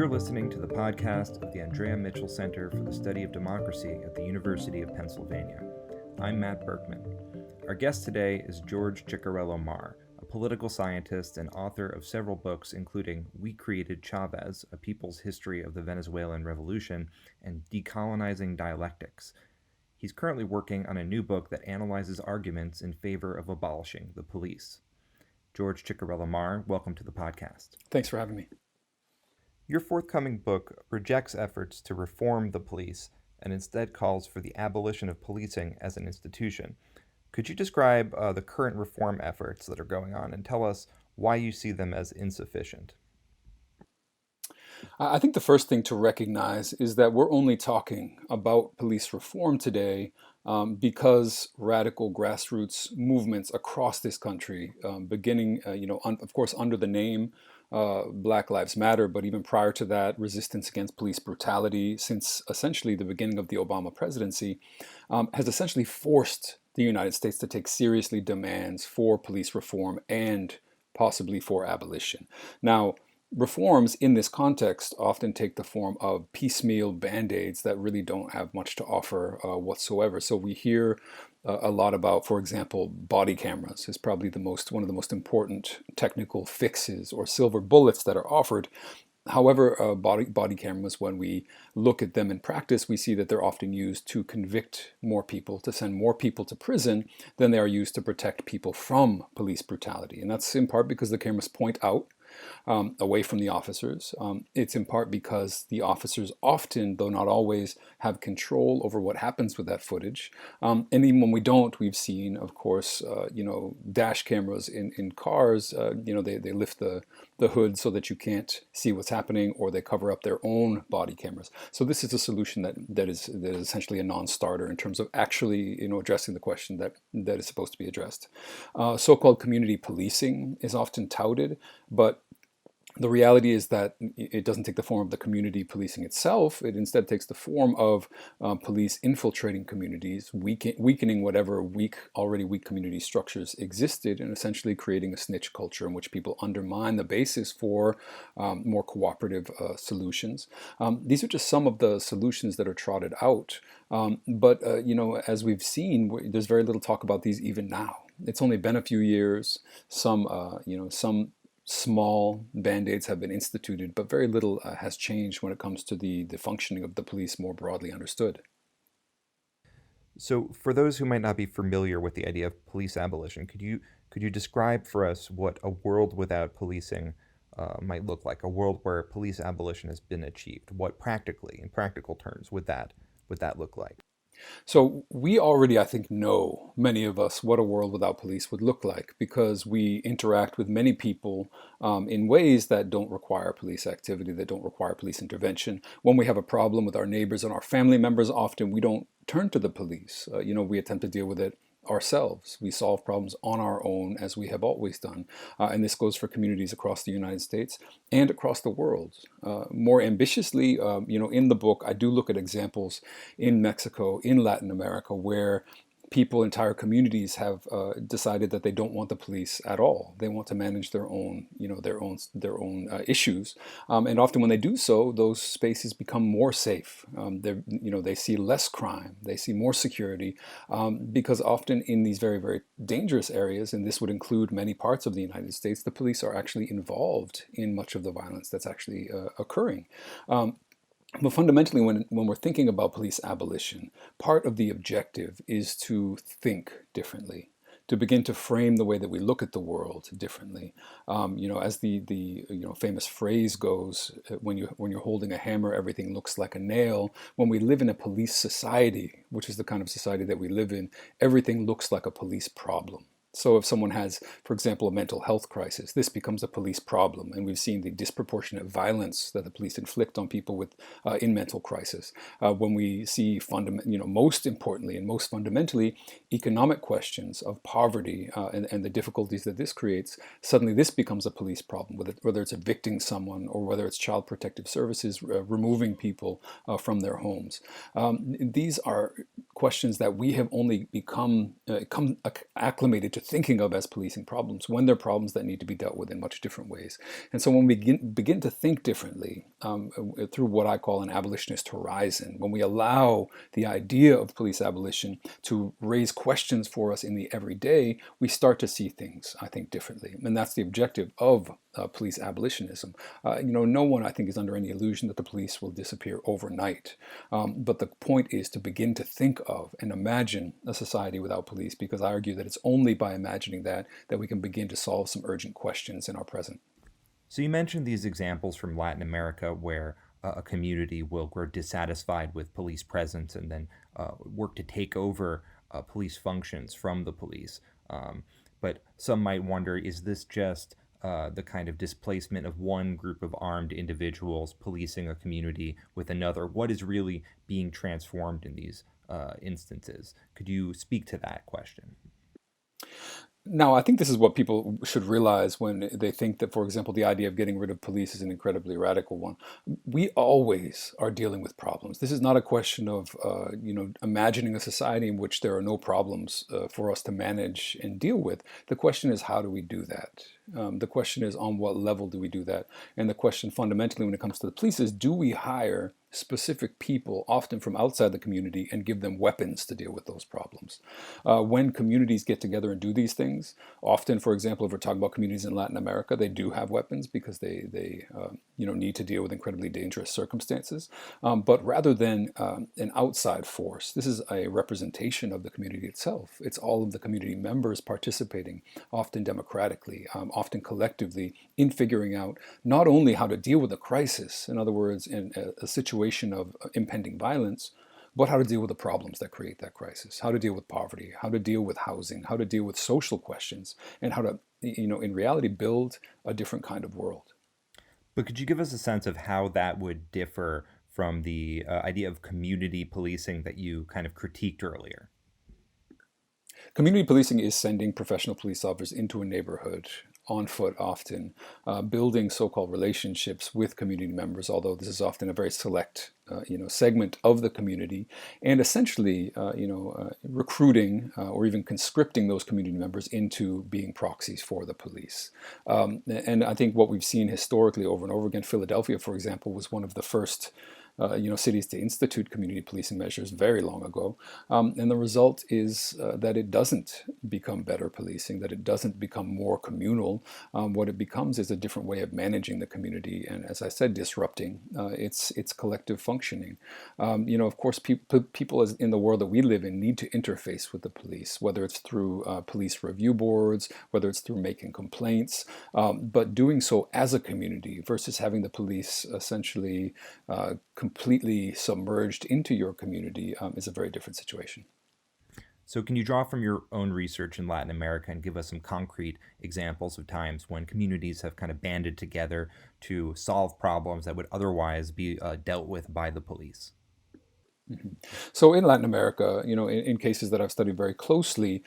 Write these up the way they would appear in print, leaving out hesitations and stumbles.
You're listening to the podcast of the Andrea Mitchell Center for the Study of Democracy at the University of Pennsylvania. I'm Matt Berkman. Our guest today is George Ciccariello-Maher, a political scientist and author of several books including We Created Chavez, A People's History of the Venezuelan Revolution, and Decolonizing Dialectics. He's currently working on a new book that analyzes arguments in favor of abolishing the police. George Ciccariello-Maher, welcome to the podcast. Thanks for having me. Your forthcoming book rejects efforts to reform the police and instead calls for the abolition of policing as an institution. Could you describe the current reform efforts that are going on and tell us why you see them as insufficient? I think the first thing to recognize is that we're only talking about police reform today because radical grassroots movements across this country, beginning, of course, under the name Black Lives Matter, but even prior to that, resistance against police brutality since essentially the beginning of the Obama presidency, has essentially forced the United States to take seriously demands for police reform and possibly for abolition. Now, reforms in this context often take the form of piecemeal band-aids that really don't have much to offer whatsoever. So we hear a lot about, for example, body cameras is probably one of the most important technical fixes or silver bullets that are offered. However, body cameras, when we look at them in practice, we see that they're often used to convict more people, to send more people to prison than they are used to protect people from police brutality. And that's in part because the cameras point out away from the officers. It's in part because the officers often, though not always, have control over what happens with that footage. And even when we don't, we've seen, of course, dash cameras in cars. They lift the hood so that you can't see what's happening, or they cover up their own body cameras. So this is a solution that is essentially a non-starter in terms of actually addressing the question that is supposed to be addressed. So-called community policing is often touted, but the reality is that it doesn't take the form of the community policing itself. It instead takes the form of police infiltrating communities, weakening whatever already weak community structures existed, and essentially creating a snitch culture in which people undermine the basis for more cooperative solutions. These are just some of the solutions that are trotted out. But as we've seen, there's very little talk about these even now. It's only been a few years. Some small band-aids have been instituted, but very little has changed when it comes to the functioning of the police more broadly understood. So for those who might not be familiar with the idea of police abolition, could you describe for us what a world without policing might look like, a world where police abolition has been achieved? What in practical terms, would that look like? So we already, I think, know, many of us, what a world without police would look like, because we interact with many people in ways that don't require police activity, that don't require police intervention. When we have a problem with our neighbors and our family members, often we don't turn to the police. We attempt to deal with it ourselves. We solve problems on our own, as we have always done. And this goes for communities across the United States and across the world. More ambitiously, in the book, I do look at examples in Mexico, in Latin America, where entire communities have decided that they don't want the police at all. They want to manage their own issues, and often when they do so, those spaces become more safe. They see less crime, they see more security, because often in these very, very dangerous areas, and this would include many parts of the United States, the police are actually involved in much of the violence that's actually occurring. But fundamentally, when we're thinking about police abolition, part of the objective is to think differently, to begin to frame the way that we look at the world differently. As the famous phrase goes, when you're holding a hammer, everything looks like a nail. When we live in a police society, which is the kind of society that we live in, everything looks like a police problem. So if someone has, for example, a mental health crisis, this becomes a police problem. And we've seen the disproportionate violence that the police inflict on people in mental crisis. When we see, most importantly and most fundamentally, economic questions of poverty and the difficulties that this creates, suddenly this becomes a police problem, whether it's evicting someone or whether it's child protective services removing people from their homes. These are questions that we have only become acclimated to thinking of as policing problems when they're problems that need to be dealt with in much different ways. And so when we begin to think differently through what I call an abolitionist horizon, when we allow the idea of police abolition to raise questions for us in the everyday, we start to see things, I think, differently. And that's the objective of police abolitionism. No one, I think, is under any illusion that the police will disappear overnight. But the point is to begin to think of and imagine a society without police, because I argue that it's only by imagining that we can begin to solve some urgent questions in our present. So you mentioned these examples from Latin America where a community will grow dissatisfied with police presence and then work to take over police functions from the police. But some might wonder, is this just the kind of displacement of one group of armed individuals policing a community with another? What is really being transformed in these instances? Could you speak to that question? Now, I think this is what people should realize when they think that, for example, the idea of getting rid of police is an incredibly radical one. We always are dealing with problems. This is not a question of, imagining a society in which there are no problems for us to manage and deal with. The question is, how do we do that? The question is, on what level do we do that? And the question fundamentally when it comes to the police is, do we hire specific people, often from outside the community, and give them weapons to deal with those problems? When communities get together and do these things, often, for example, if we're talking about communities in Latin America, they do have weapons because they need to deal with incredibly dangerous circumstances. But rather than an outside force, this is a representation of the community itself. It's all of the community members participating, often democratically, often collectively, in figuring out not only how to deal with a crisis, in other words, in a situation of impending violence, but how to deal with the problems that create that crisis, how to deal with poverty, how to deal with housing, how to deal with social questions, and how to, in reality, build a different kind of world. But could you give us a sense of how that would differ from the idea of community policing that you kind of critiqued earlier? Community policing is sending professional police officers into a neighborhood on foot, often building so-called relationships with community members, although this is often a very select segment of the community, and essentially recruiting or even conscripting those community members into being proxies for the police. And I think what we've seen historically over and over again, Philadelphia, for example, was one of the first cities to institute community policing measures very long ago. And the result is that it doesn't become better policing, that it doesn't become more communal. What it becomes is a different way of managing the community and, as I said, disrupting its collective functioning. Of course, people in the world that we live in need to interface with the police, whether it's through police review boards, whether it's through making complaints, but doing so as a community versus having the police essentially completely submerged into your community is a very different situation. So can you draw from your own research in Latin America and give us some concrete examples of times when communities have kind of banded together to solve problems that would otherwise be dealt with by the police? Mm-hmm. So in Latin America, in cases that I've studied very closely,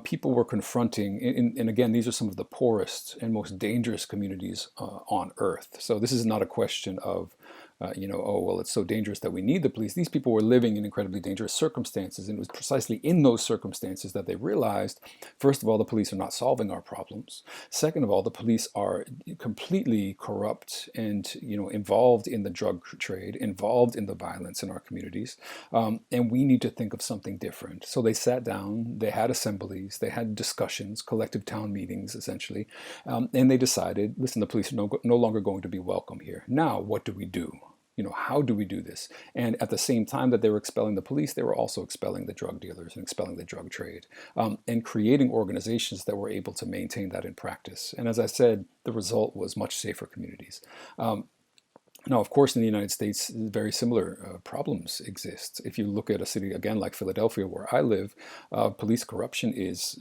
people were confronting, and again, these are some of the poorest and most dangerous communities on earth. So this is not a question of oh, well, it's so dangerous that we need the police. These people were living in incredibly dangerous circumstances, and it was precisely in those circumstances that they realized, first of all, the police are not solving our problems. Second of all, the police are completely corrupt and, involved in the drug trade, involved in the violence in our communities, and we need to think of something different. So they sat down, they had assemblies, they had discussions, collective town meetings, essentially, and they decided, listen, the police are no longer going to be welcome here. Now, what do we do? How do we do this? And at the same time that they were expelling the police, they were also expelling the drug dealers and expelling the drug trade, and creating organizations that were able to maintain that in practice. And as I said, the result was much safer communities. Now, of course, in the United States, very similar problems exist. If you look at a city, again, like Philadelphia, where I live, police corruption is,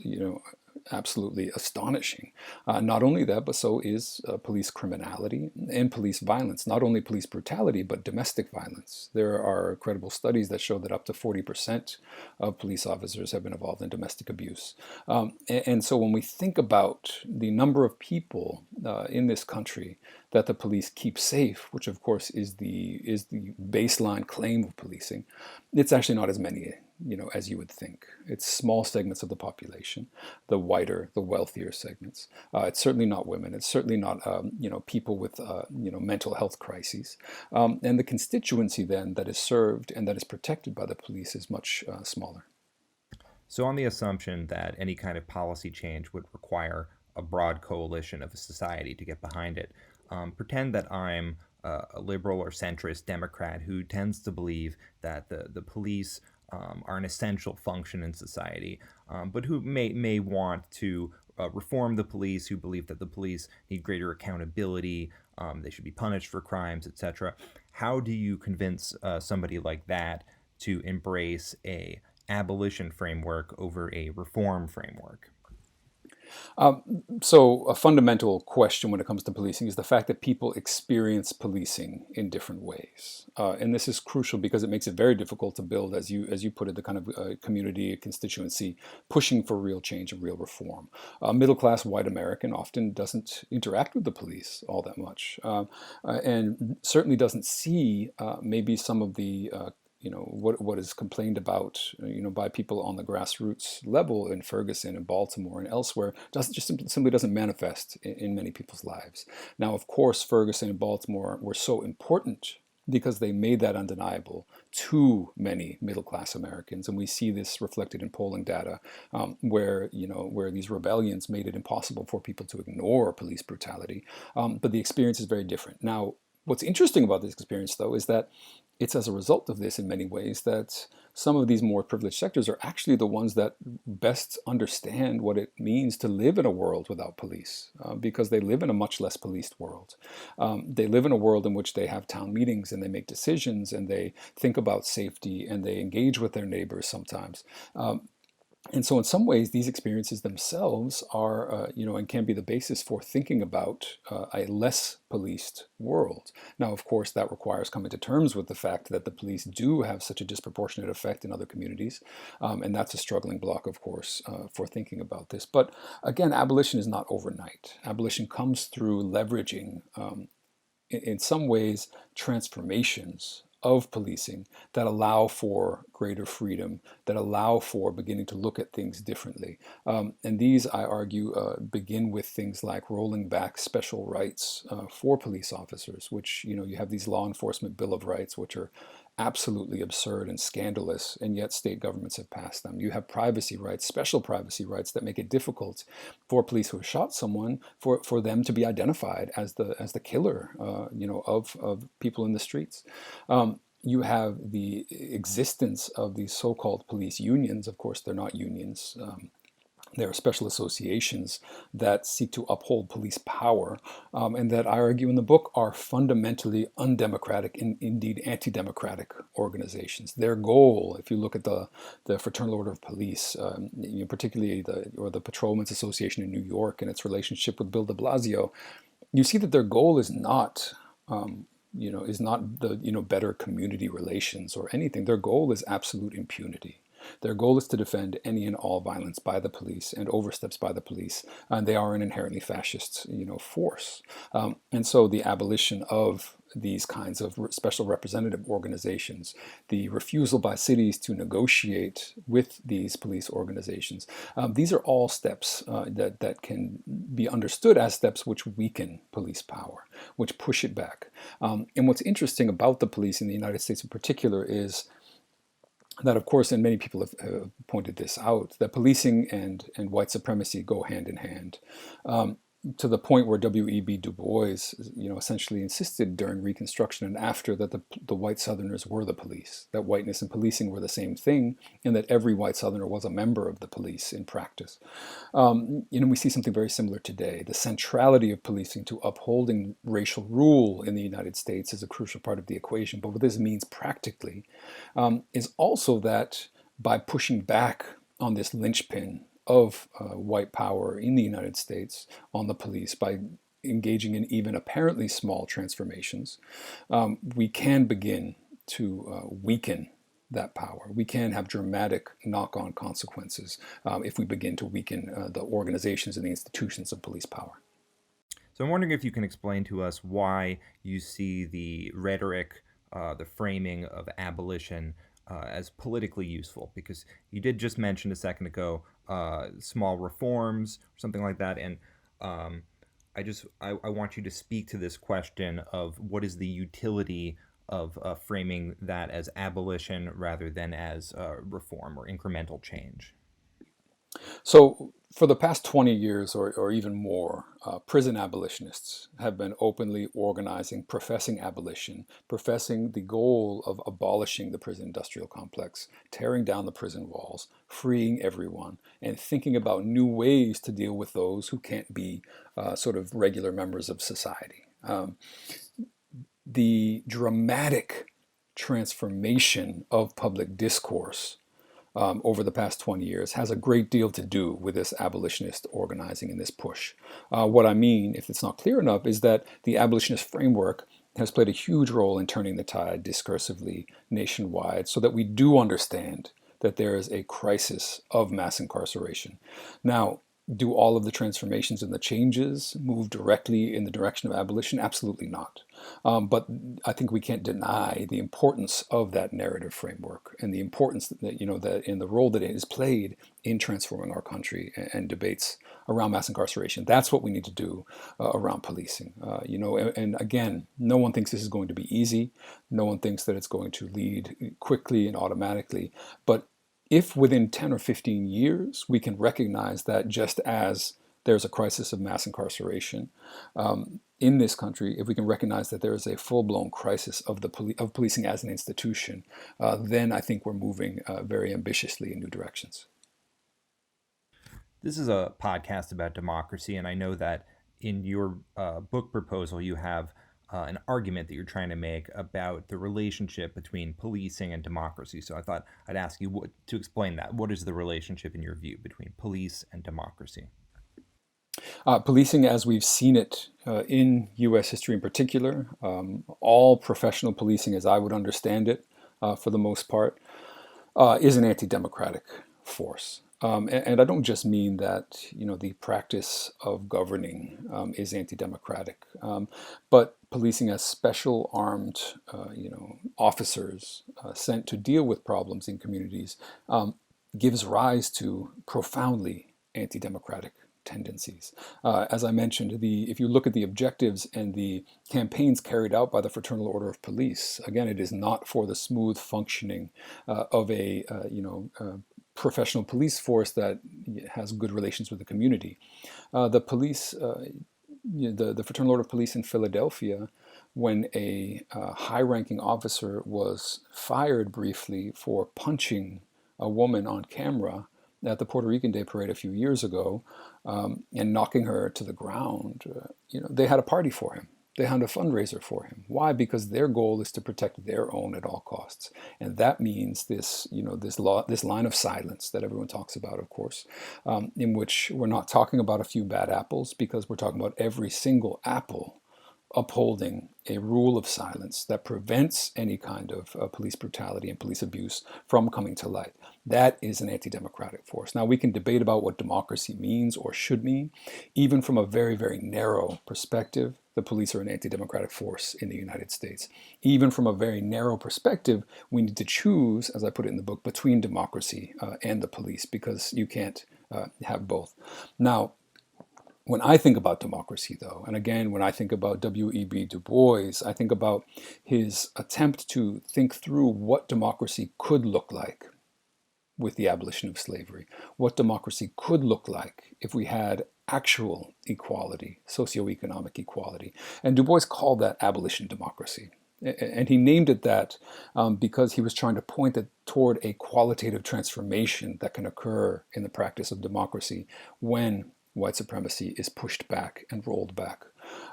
absolutely astonishing. Not only that, but so is police criminality and police violence. Not only police brutality, but domestic violence. There are credible studies that show that up to 40% of police officers have been involved in domestic abuse. And so when we think about the number of people in this country that the police keep safe, which of course is the baseline claim of policing, it's actually not as many as you would think. It's small segments of the population, the whiter, the wealthier segments. It's certainly not women. It's certainly not, people with, mental health crises. And the constituency then that is served and that is protected by the police is much smaller. So, on the assumption that any kind of policy change would require a broad coalition of a society to get behind it, pretend that I'm a liberal or centrist Democrat who tends to believe that the police are an essential function in society, but who may want to reform the police, who believe that the police need greater accountability, they should be punished for crimes, etc. How do you convince somebody like that to embrace a abolition framework over a reform framework? So a fundamental question when it comes to policing is the fact that people experience policing in different ways. And this is crucial because it makes it very difficult to build, as you put it, the kind of community, constituency, pushing for real change and real reform. Middle-class white American often doesn't interact with the police all that much, and certainly doesn't see maybe some of the what is complained about by people on the grassroots level in Ferguson and Baltimore and elsewhere doesn't just simply doesn't manifest in many people's lives. Now, of course, Ferguson and Baltimore were so important because they made that undeniable to many middle-class Americans, and we see this reflected in polling data, where these rebellions made it impossible for people to ignore police brutality. But the experience is very different. Now, what's interesting about this experience, though, is that it's as a result of this in many ways that some of these more privileged sectors are actually the ones that best understand what it means to live in a world without police, because they live in a much less policed world. They live in a world in which they have town meetings and they make decisions and they think about safety and they engage with their neighbors sometimes. And so in some ways, these experiences themselves are, and can be the basis for thinking about a less policed world. Now, of course, that requires coming to terms with the fact that the police do have such a disproportionate effect in other communities. And that's a struggling block, of course, for thinking about this. But again, abolition is not overnight. Abolition comes through leveraging, in some ways, transformations of policing that allow for greater freedom, that allow for beginning to look at things differently. And these, I argue, begin with things like rolling back special rights for police officers, which, you have these law enforcement Bill of Rights, which are absolutely absurd and scandalous, and yet state governments have passed them. You have privacy rights, special privacy rights that make it difficult for police who have shot someone for them to be identified as the killer, of people in the streets. You have the existence of these so-called police unions. Of course, they're not unions. There are special associations that seek to uphold police power, and that I argue in the book are fundamentally undemocratic and indeed anti-democratic organizations. Their goal, if you look at the Fraternal Order of Police, particularly the Patrolmen's Association in New York and its relationship with Bill de Blasio, you see that their goal is not the better community relations or anything. Their goal is absolute impunity. Their goal is to defend any and all violence by the police and oversteps by the police, and they are an inherently fascist, force. And so the abolition of these kinds of special representative organizations, the refusal by cities to negotiate with these police organizations, these are all steps that can be understood as steps which weaken police power, which push it back. And what's interesting about the police in the United States in particular is that, of course, and many people have pointed this out, that policing and white supremacy go hand in hand. To the point where W.E.B. Du Bois, essentially insisted during Reconstruction and after that the white Southerners were the police, that whiteness and policing were the same thing, and that every white Southerner was a member of the police in practice. We see something very similar today. The centrality of policing to upholding racial rule in the United States is a crucial part of the equation. But what this means practically is also that by pushing back on this linchpin of white power in the United States on the police, by engaging in even apparently small transformations, we can begin to weaken that power. We can have dramatic knock-on consequences if we begin to weaken the organizations and the institutions of police power. So I'm wondering if you can explain to us why you see the rhetoric, the framing of abolition as politically useful? Because you did just mention a second ago small reforms, or something like that, and um, I want you to speak to this question of what is the utility of framing that as abolition rather than as reform or incremental change. So, for the past 20 years or even more, prison abolitionists have been openly organizing, professing abolition, professing the goal of abolishing the prison industrial complex, tearing down the prison walls, freeing everyone, and thinking about new ways to deal with those who can't be sort of regular members of society. The dramatic transformation of public discourse over the past 20 years has a great deal to do with this abolitionist organizing and this push. What I mean, if it's not clear enough, is that the abolitionist framework has played a huge role in turning the tide discursively nationwide so that we do understand that there is a crisis of mass incarceration. Now, do all of the transformations and the changes move directly in the direction of abolition? Absolutely not. But I think we can't deny the importance of that narrative framework and the importance that, that in the role that it has played in transforming our country and debates around mass incarceration. That's what we need to do around policing. And again, no one thinks this is going to be easy. No one thinks that it's going to lead quickly and automatically. But if within 10 or 15 years we can recognize that just as there's a crisis of mass incarceration in this country, if we can recognize that there is a full-blown crisis of of policing as an institution, then I think we're moving very ambitiously in new directions. This is a podcast about democracy, and I know that in your book proposal, you have an argument that you're trying to make about the relationship between policing and democracy. So I thought I'd ask you to explain that. What is the relationship, in your view, between police and democracy? Policing, as we've seen it in U.S. history in particular, all professional policing, as I would understand it, for the most part, is an anti-democratic force. And I don't just mean that the practice of governing is anti-democratic, but policing as special armed officers sent to deal with problems in communities gives rise to profoundly anti-democratic tendencies. As I mentioned, if you look at the objectives and the campaigns carried out by the Fraternal Order of Police, again, it is not for the smooth functioning of a professional police force that has good relations with the community. The police, the Fraternal Order of Police in Philadelphia, when a high-ranking officer was fired briefly for punching a woman on camera at the Puerto Rican Day Parade a few years ago and knocking her to the ground, they had a party for him. They had a fundraiser for him. Why? Because their goal is to protect their own at all costs, and that means this line of silence that everyone talks about, of course, in which we're not talking about a few bad apples, because we're talking about every single apple upholding a rule of silence that prevents any kind of police brutality and police abuse from coming to light. That is an anti-democratic force. Now, we can debate about what democracy means or should mean. Even from a very, very narrow perspective, the police are an anti-democratic force in the United States. Even from a very narrow perspective, we need to choose, as I put it in the book, between democracy and the police, because you can't have both. Now, when I think about democracy, though, and again, when I think about W.E.B. Du Bois, I think about his attempt to think through what democracy could look like with the abolition of slavery, what democracy could look like if we had actual equality, socioeconomic equality. And Du Bois called that abolition democracy. And he named it that because he was trying to point it toward a qualitative transformation that can occur in the practice of democracy when white supremacy is pushed back and rolled back.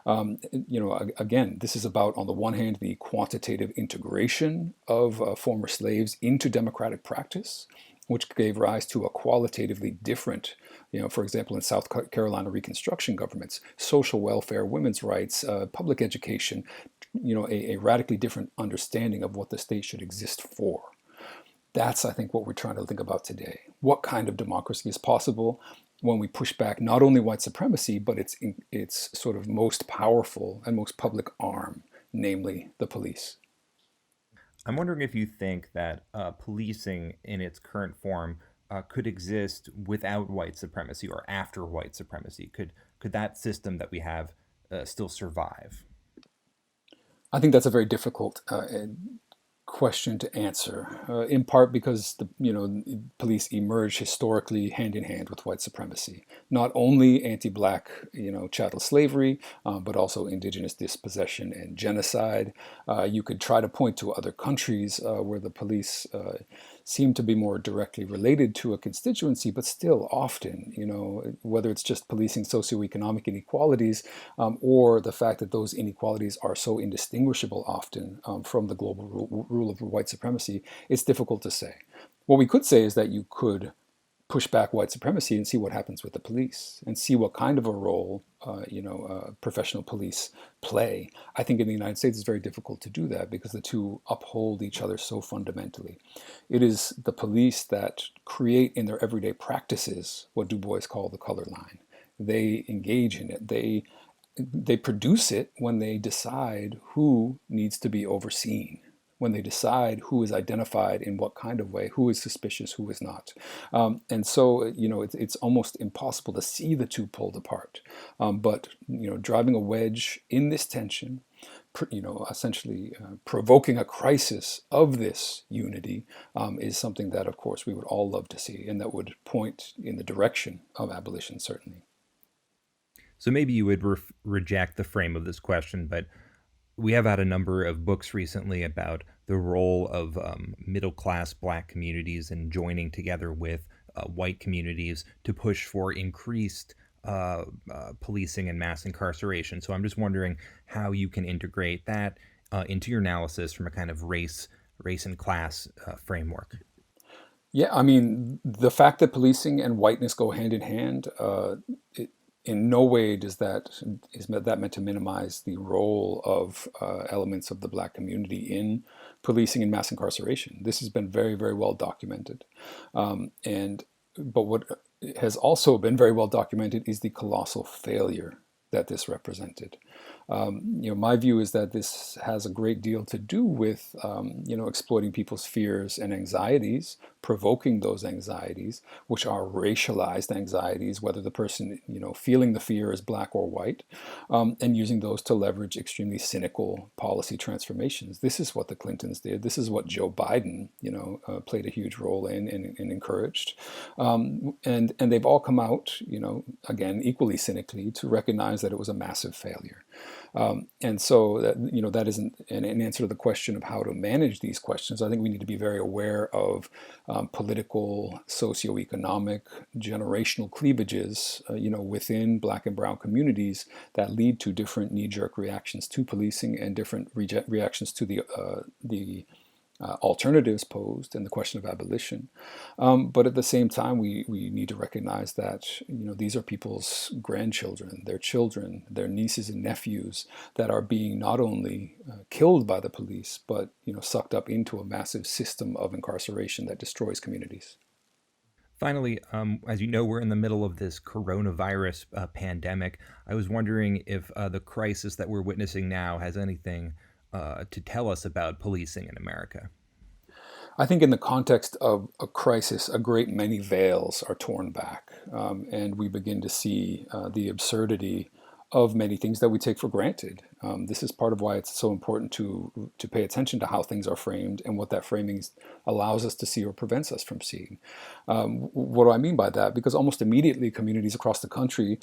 Again, this is about, on the one hand, the quantitative integration of former slaves into democratic practice, which gave rise to a qualitatively different, for example, in South Carolina Reconstruction governments, social welfare, women's rights, public education, a radically different understanding of what the state should exist for. That's, I think, what we're trying to think about today. What kind of democracy is possible when we push back not only white supremacy, but its sort of most powerful and most public arm, namely the police? I'm wondering if you think that policing in its current form could exist without white supremacy or after white supremacy. Could that system that we have still survive? I think that's a very difficult question to answer, in part because the police emerged historically hand in hand with white supremacy. Not only anti-black chattel slavery, but also indigenous dispossession and genocide. You could try to point to other countries where the police seem to be more directly related to a constituency, but still often, whether it's just policing socioeconomic inequalities or the fact that those inequalities are so indistinguishable often from the global rule of white supremacy, it's difficult to say. What we could say is that you could push back white supremacy and see what happens with the police and see what kind of a role professional police play. I think in the United States it's very difficult to do that because the two uphold each other so fundamentally. It is the police that create in their everyday practices what Du Bois called the color line. They engage in it. They produce it when they decide who needs to be overseen, when they decide who is identified in what kind of way, who is suspicious, who is not. And so, it's almost impossible to see the two pulled apart. But, driving a wedge in this tension, essentially provoking a crisis of this unity is something that, of course, we would all love to see, and that would point in the direction of abolition, certainly. So maybe you would reject the frame of this question, but we have had a number of books recently about the role of middle class black communities in joining together with white communities to push for increased policing and mass incarceration. So I'm just wondering how you can integrate that into your analysis from a kind of race and class framework. Yeah, I mean, the fact that policing and whiteness go hand in hand, in no way is that meant to minimize the role of elements of the black community in policing and mass incarceration. This has been very, very well documented. But what has also been very well documented is the colossal failure that this represented. My view is that this has a great deal to do with, exploiting people's fears and anxieties, provoking those anxieties, which are racialized anxieties, whether the person, feeling the fear is black or white, and using those to leverage extremely cynical policy transformations. This is what the Clintons did. This is what Joe Biden, played a huge role in and encouraged. And they've all come out, again, equally cynically to recognize that it was a massive failure. And so that isn't an answer to the question of how to manage these questions. I think we need to be very aware of political, socioeconomic, generational cleavages, within black and brown communities that lead to different knee-jerk reactions to policing and different reactions to the alternatives posed and the question of abolition. But at the same time, we need to recognize that these are people's grandchildren, their children, their nieces and nephews that are being not only killed by the police, but sucked up into a massive system of incarceration that destroys communities. Finally, as you know, we're in the middle of this coronavirus pandemic. I was wondering if the crisis that we're witnessing now has anything to tell us about policing in America. I think in the context of a crisis, a great many veils are torn back, and we begin to see the absurdity of many things that we take for granted. This is part of why it's so important to pay attention to how things are framed and what that framing allows us to see or prevents us from seeing. What do I mean by that? Because almost immediately communities across the country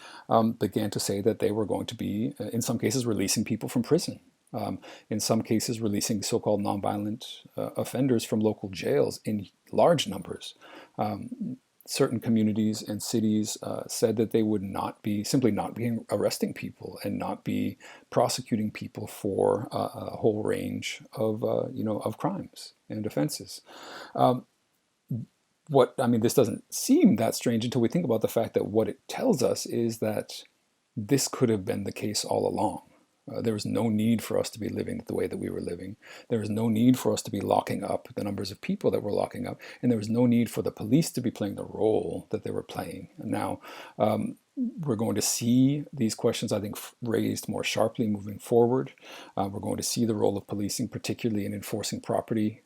began to say that they were going to be, in some cases, releasing people from prison. In some cases, releasing so-called nonviolent offenders from local jails in large numbers. Certain communities and cities said that they would simply not be arresting people and not be prosecuting people for a whole range of crimes and offenses. This doesn't seem that strange until we think about the fact that what it tells us is that this could have been the case all along. There was no need for us to be living the way that we were living. There was no need for us to be locking up the numbers of people that we're locking up. And there was no need for the police to be playing the role that they were playing. Now, We're going to see these questions, I think, raised more sharply moving forward. We're going to see the role of policing, particularly in enforcing property,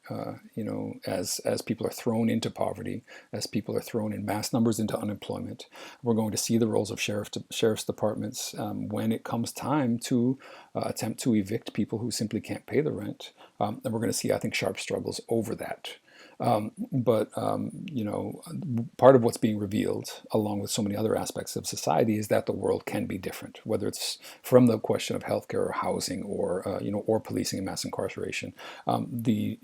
as people are thrown into poverty, as people are thrown in mass numbers into unemployment. We're going to see the roles of sheriff's departments when it comes time to attempt to evict people who simply can't pay the rent. And we're going to see, I think, sharp struggles over that. But part of what's being revealed, along with so many other aspects of society, is that the world can be different. Whether it's from the question of healthcare or housing, or policing and mass incarceration, the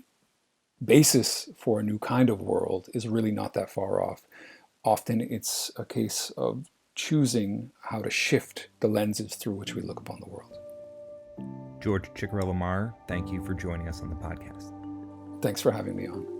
basis for a new kind of world is really not that far off. Often, it's a case of choosing how to shift the lenses through which we look upon the world. George Ciccariello-Maher, thank you for joining us on the podcast. Thanks for having me on.